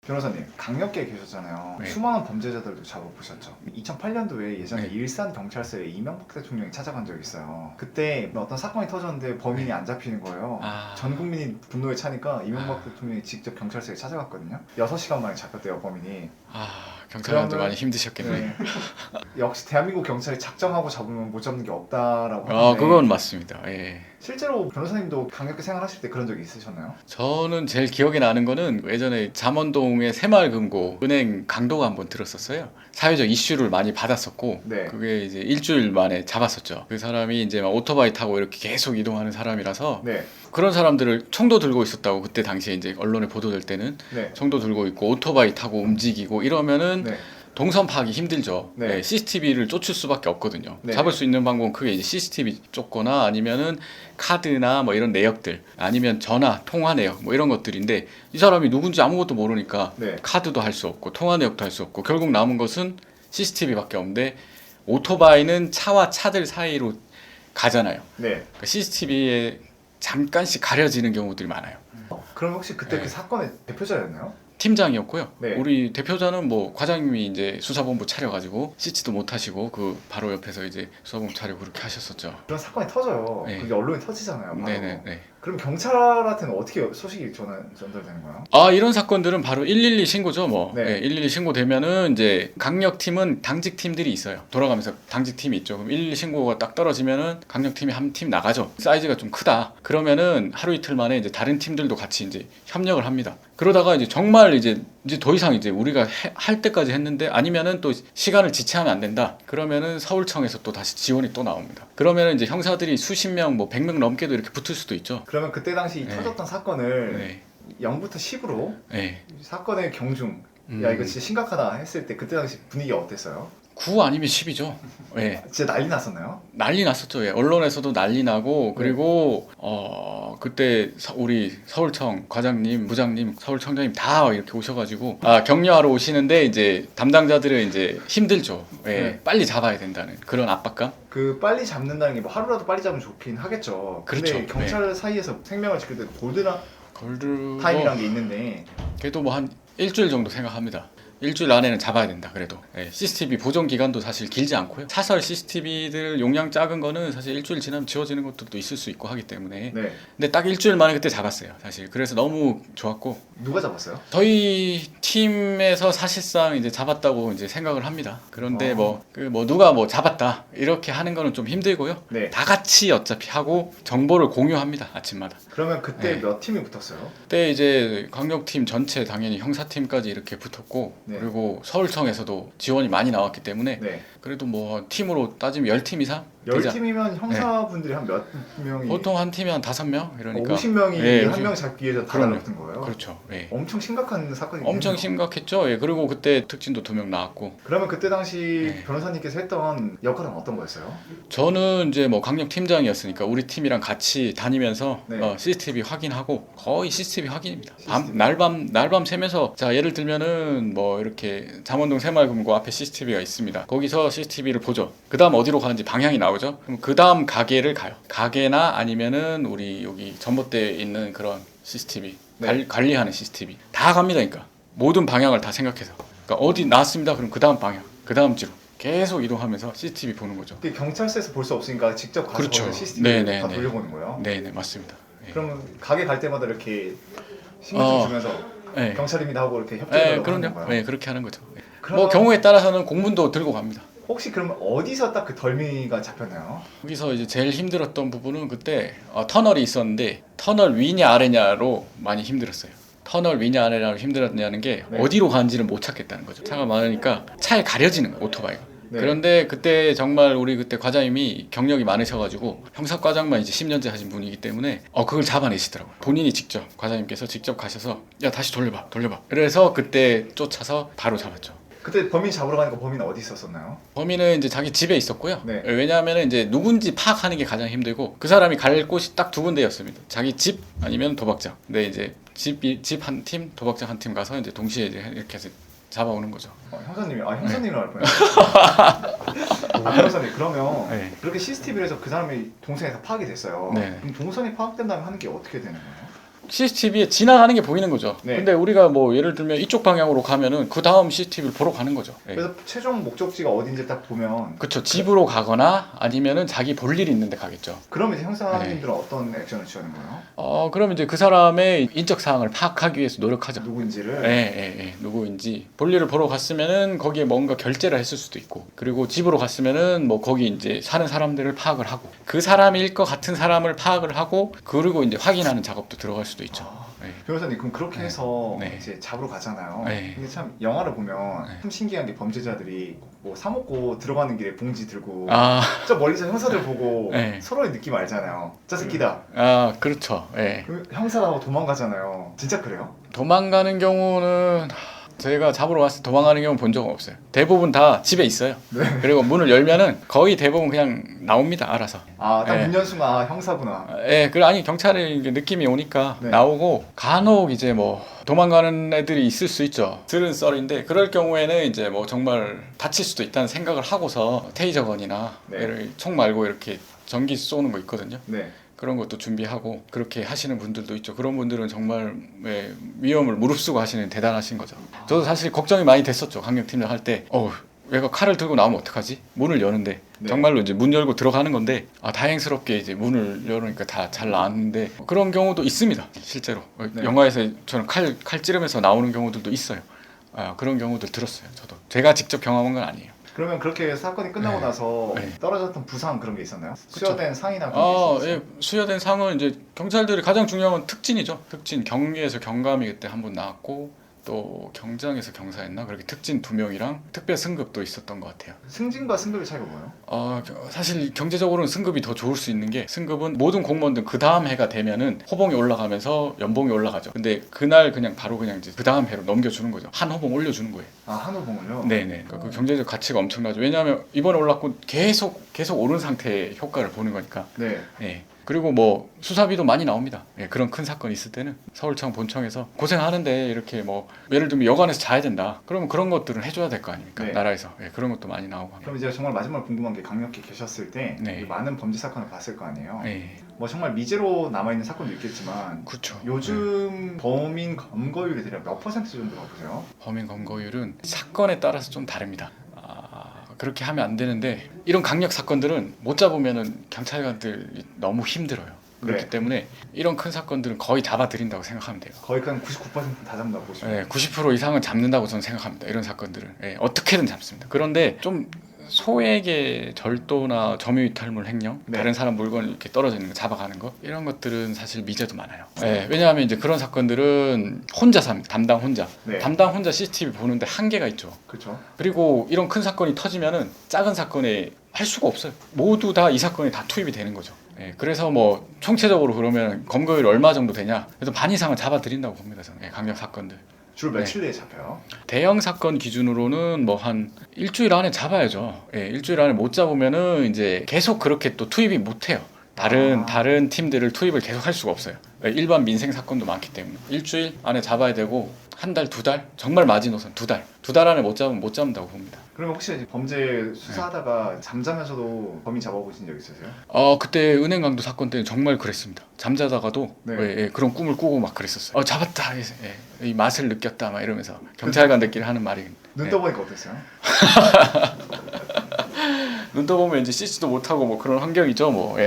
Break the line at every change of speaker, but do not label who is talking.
변호사님, 강력계에 계셨잖아요.
네.
수많은 범죄자들도 잡아보셨죠. 2008년도에 예전에
네.
일산 경찰서에 이명박 대통령이 찾아간 적이 있어요. 그때 어떤 사건이 터졌는데 범인이 안 잡히는 거예요. 전 국민이 분노에 차니까 이명박 대통령이 직접 경찰서에 찾아갔거든요. 6시간 만에 잡혔대요, 범인이.
경찰한테
그러면-
많이 힘드셨겠네.
네. 역시 대한민국 경찰이 작정하고 잡으면 못 잡는 게 없다라고 하는데
그건 맞습니다. 예.
실제로 변호사님도 강력계 생활하실 때 그런 적이 있으셨나요?
저는 제일 기억에 나는 거는 예전에 잠원동의 새마을금고 은행 강도가 한번 들었었어요. 사회적 이슈를 많이 받았었고,
네.
그게 이제 일주일 만에 잡았었죠. 그 사람이 이제 막 오토바이 타고 이렇게 계속 이동하는 사람이라서
네.
그런 사람들을 총도 들고 있었다고 그때 당시에 이제 언론에 보도될 때는
네.
총도 들고 있고 오토바이 타고 움직이고 이러면은
네.
동선 파악이 힘들죠.
네.
CCTV를 쫓을 수밖에 없거든요.
네.
잡을 수 있는 방법은 크게 이제 CCTV 쫓거나 아니면은 카드나 뭐 이런 내역들, 아니면 전화, 통화 내역 뭐 이런 것들인데, 이 사람이 누군지 아무것도 모르니까
네.
카드도 할 수 없고 통화 내역도 할 수 없고 결국 남은 것은 CCTV밖에 없는데, 오토바이는 차와 차들 사이로 가잖아요.
네.
CCTV에 잠깐씩 가려지는 경우들이 많아요.
그럼 혹시 그때
네.
그 사건의 대표자였나요?
팀장이었고요.
네.
우리 대표자는 뭐 과장님이 이제 수사본부 차려가지고 씻지도 못하시고 그 바로 옆에서 이제 수사본부 차려 그렇게 하셨었죠.
그런 사건이 터져요.
네.
그게 언론에 터지잖아요. 바로.
네네네.
그럼 경찰한테는 어떻게 소식이 전달되는 거예요?
이런 사건들은 바로 112 신고죠. 뭐
네.
112 신고되면은 이제 강력팀은 당직팀들이 있어요. 돌아가면서 당직팀이 있죠. 그럼 112 신고가 딱 떨어지면은 강력팀이 한 팀 나가죠. 사이즈가 좀 크다. 그러면은 하루 이틀 만에 이제 다른 팀들도 같이 이제 협력을 합니다. 그러다가 이제 정말 이제 더 이상 이제 우리가 할 때까지 했는데, 아니면은 또 시간을 지체하면 안 된다. 그러면은 서울청에서 또 다시 지원이 또 나옵니다. 그러면은 이제 형사들이 수십 명, 뭐 100명 넘게도 이렇게 붙을 수도 있죠.
그러면 그때 당시
네.
터졌던 사건을
네.
0부터 10으로
네.
사건의 경중, 야 이거 진짜 심각하다 했을 때 그때 당시 분위기가 어땠어요?
9 아니면 10이죠. 네.
진짜 난리 났었나요?
난리 났었죠. 예. 언론에서도 난리 나고, 그리고 그때 우리 서울청 과장님, 부장님, 서울청장님 다 이렇게 오셔가지고 격려하러 오시는데, 이제 담당자들은 이제 힘들죠. 예.
네.
빨리 잡아야 된다는 그런 압박감.
그 빨리 잡는다는 게 뭐 하루라도 빨리 잡으면 좋긴 하겠죠. 근데
그렇죠.
경찰 사이에서 생명을 지킬 때 골든
골드
타임이라는 게 있는데
그래도 뭐 한 일주일 정도 생각합니다. 일주일 안에는 잡아야 된다. 그래도 CCTV 보존 기간도 사실 길지 않고요. 사설 CCTV들 용량 작은 거는 사실 일주일 지나면 지워지는 것들도 있을 수 있고 하기 때문에.
네.
근데 딱 일주일 만에 그때 잡았어요. 사실 그래서 너무 좋았고,
누가 잡았어요?
저희 팀에서 사실상 이제 잡았다고 이제 생각을 합니다. 그런데 누가 뭐 잡았다 이렇게 하는 거는 좀 힘들고요.
네.
다 같이 어차피 하고 정보를 공유합니다. 아침마다.
그러면 그때
네.
몇 팀이 붙었어요?
그때 이제 강력팀 전체, 당연히 형사팀까지 이렇게 붙었고,
네.
그리고 서울청에서도 지원이 많이 나왔기 때문에
네.
그래도 뭐 팀으로 따지면 10팀 이상? 되지
10팀이면 형사분들이 한 몇 명이?
보통 한 팀이 한 5명 이러니까
50명이
예,
한 명 잡기 위해서 다
그럼요.
달라붙은 거예요?
그렇죠. 예.
엄청 심각한 사건이네요.
엄청 심각했죠. 예. 그리고 그때 특진도 2명 나왔고,
그러면 그때 당시
네.
변호사님께서 했던 역할은 어떤 거였어요?
저는 이제 뭐 강력 팀장이었으니까 우리 팀이랑 같이 다니면서
네.
CCTV 확인하고, 거의 CCTV 확인입니다.
CCTV.
날밤 새면서, 자 예를 들면은 뭐 이렇게 잠원동 새마을금고 앞에 CCTV가 있습니다. 거기서 CCTV를 보죠. 그 다음 어디로 가는지 방향이 나오죠. 그럼 그 다음 가게를 가요. 가게나 아니면은 우리 여기 전봇대에 있는 그런 CCTV,
네.
관리하는 CCTV 다 갑니다. 그러니까 모든 방향을 다 생각해서, 그러니까 어디 나왔습니다. 그럼 그 다음 방향, 그 다음 지로 계속 이동하면서 CCTV 보는 거죠.
그게 경찰서에서 볼 수 없으니까 직접 가서
그렇죠.
거기 CCTV를
네,
다
네,
돌려보는 거예요?
네네, 맞습니다. 예.
그러면 가게 갈 때마다 이렇게 신분증 주면서
네.
경찰입니다 하고 이렇게 협조를 하는
그럼요.
건가요?
네, 그렇게 하는 거죠. 예.
그러면
뭐 경우에 따라서는 공문도 들고 갑니다.
혹시 그러면 어디서 딱 그 덜미가 잡혔나요?
여기서 이제 제일 힘들었던 부분은 그때 터널이 있었는데, 터널 위냐 아래냐로 많이 힘들었어요. 터널 위냐 아래냐로 힘들었냐는 게
네.
어디로 가는지를 못 찾겠다는 거죠. 차가 많으니까 차에 가려지는 거예요, 오토바이가.
네.
그런데 그때 정말 우리 그때 과장님이 경력이 많으셔가지고, 형사과장만 이제 10년째 하신 분이기 때문에 그걸 잡아내시더라고요. 본인이 직접, 과장님께서 직접 가셔서 야 다시 돌려봐. 그래서 그때 쫓아서 바로 잡았죠.
그때 범인 잡으러 가니까 범인은 어디 있었었나요?
범인은 이제 자기 집에 있었고요.
네.
왜냐하면 이제 누군지 파악하는 게 가장 힘들고, 그 사람이 갈 곳이 딱 2군데였습니다. 자기 집 아니면 도박장. 근데 이제 집 한 팀, 도박장 한 팀 가서 이제 동시에 이제 이렇게 해서 잡아오는 거죠.
형사님이 형사님이라고 할 뻔했어요. 변호사님 그러면
네.
그렇게 CCTV를 해서 그 사람이 동선이 다 파악이 됐어요.
네.
그럼 동선이 파악된다면 하는 게 어떻게 되는 거예요?
CCTV에 지나가는 게 보이는 거죠.
네.
근데 우리가 뭐 예를 들면 이쪽 방향으로 가면은 그 다음 CCTV를 보러 가는 거죠. 예.
그래서 최종 목적지가 어딘지 딱 보면
그쵸. 집으로 가거나 아니면은 자기 볼 일이 있는데 가겠죠.
그러면 이제 형사님들은 어떤 액션을 취하는 거예요?
그럼 이제 그 사람의 인적 사항을 파악하기 위해서 노력하죠.
누구인지를?
누구인지. 볼일을 보러 갔으면은 거기에 뭔가 결제를 했을 수도 있고, 그리고 집으로 갔으면은 뭐 거기 이제 사는 사람들을 파악을 하고, 그 사람일 것 같은 사람을 파악을 하고, 그리고 이제 확인하는 작업도 들어갈 수도 있죠.
변호사님 그럼 그렇게 해서
네.
이제 잡으러 가잖아요.
네.
근데 참 영화를 보면
네.
참 신기한 게 범죄자들이 뭐 사 먹고 들어가는 길에 봉지 들고
아,
저 멀리서 형사들 보고
네.
서로의 느낌 알잖아요. 저 새끼다.
그렇죠. 예.
그 형사라고 도망가잖아요. 진짜 그래요?
도망가는 경우는 제가 잡으러 갔을 때 도망가는 경우는 본 적은 없어요. 대부분 다 집에 있어요.
네.
그리고 문을 열면은 거의 대부분 그냥 나옵니다. 알아서.
딱
네.
문 연수가 형사구나.
그래 아니 경찰이 이게 느낌이 오니까
네.
나오고, 간혹 이제 뭐 도망가는 애들이 있을 수 있죠. 들은 썰인데, 그럴 경우에는 이제 뭐 정말 다칠 수도 있다는 생각을 하고서 테이저건이나
네.
총 말고 이렇게 전기 쏘는 거 있거든요.
네.
그런 것도 준비하고 그렇게 하시는 분들도 있죠. 그런 분들은 정말 위험을 무릅쓰고 하시는 대단하신 거죠. 저도 사실 걱정이 많이 됐었죠. 강력팀장 할 때. 얘가 칼을 들고 나오면 어떡하지? 문을 여는데
네.
정말로 이제 문 열고 들어가는 건데, 다행스럽게 이제 문을 열으니까 다 잘 나왔는데, 그런 경우도 있습니다. 실제로
네.
영화에서 저는 칼 찌르면서 나오는 경우들도 있어요. 그런 경우들 들었어요. 저도 제가 직접 경험한 건 아니에요.
그러면 그렇게 사건이 끝나고
네.
나서
네.
떨어졌던 부상 그런 게 있었나요?
그쵸.
수여된 상이나 그런 게 있었어요?
수여된 상은 이제 경찰들이 가장 중요한 건 특진이죠. 특진. 경위에서 경감이 그때 한 번 나왔고, 또 경장에서 경사했나, 그렇게 특진 2명이랑 특별 승급도 있었던 것 같아요.
승진과 승급의 차이가 뭐예요?
사실 경제적으로는 승급이 더 좋을 수 있는 게, 승급은 모든 공무원들 그 다음 해가 되면은 호봉이 올라가면서 연봉이 올라가죠. 근데 그날 그냥 바로 그냥 이제 그 다음 해로 넘겨주는 거죠. 한 호봉 올려주는 거예요.
한호봉을요?
네네. 그러니까 그 경제적 가치가 엄청나죠. 왜냐하면 이번에 올랐고 계속 오른 상태의 효과를 보는 거니까.
네.
네. 그리고 뭐 수사비도 많이 나옵니다. 그런 큰 사건이 있을 때는 서울청 본청에서 고생하는데 이렇게 뭐 예를 들면 여관에서 자야 된다. 그러면 그런 것들은 해줘야 될 거 아닙니까?
네.
나라에서. 그런 것도 많이 나오고.
그럼 이제 정말 마지막으로 궁금한 게, 강력히 계셨을 때
네.
많은 범죄 사건을 봤을 거 아니에요?
네.
뭐 정말 미제로 남아있는 사건도 있겠지만
그렇죠.
요즘 범인 검거율이 대략 몇 퍼센트 정도라고 보세요?
범인 검거율은 사건에 따라서 좀 다릅니다. 그렇게 하면 안 되는데, 이런 강력 사건들은 못 잡으면은 경찰관들이 너무 힘들어요. 그렇기
네.
때문에 이런 큰 사건들은 거의 잡아들인다고 생각하면 돼요.
거의 한 99%다 잡는다고 보시면 돼요.
90% 이상은 잡는다고 저는 생각합니다. 이런 사건들은. 어떻게든 잡습니다. 그런데 좀 소액의 절도나 점유이탈물 횡령,
네.
다른 사람 물건 이렇게 떨어져 있는 거 잡아가는 거, 이런 것들은 사실 미제도 많아요. 왜냐하면 이제 그런 사건들은 혼자서 합니다. 담당 혼자.
네.
담당 혼자 CCTV 보는데 한계가 있죠.
그렇죠.
그리고 이런 큰 사건이 터지면은 작은 사건에 할 수가 없어요. 모두 다 이 사건에 다 투입이 되는 거죠. 그래서 뭐 총체적으로 그러면 검거율이 얼마 정도 되냐? 그래도 반 이상은 잡아들인다고 봅니다. 저는. 강력 사건들.
주로 며칠 내에 잡혀요?
대형 사건 기준으로는 뭐 한 일주일 안에 잡아야죠. 일주일 안에 못 잡으면은 이제 계속 그렇게 또 투입이 못 해요. 다른 팀들을 투입을 계속 할 수가 없어요. 일반 민생 사건도 많기 때문에 일주일 안에 잡아야 되고, 한 달, 2달, 정말 마지노선 2달. 2달 안에 못 잡으면 못 잡는다고 봅니다.
그러면 혹시 이제 범죄 수사하다가 잠자면서도 범인 잡아보신 적 있으세요?
그때 은행 강도 사건 때는 정말 그랬습니다. 잠자다가도
네.
그런 꿈을 꾸고 막 그랬었어요. 잡았다. 이 맛을 느꼈다. 막 이러면서 경찰관들끼리 하는 말이.
눈 떠보니까 어땠어요?
눈 떠보면 이제 씻지도 못하고 뭐 그런 환경이죠. 뭐.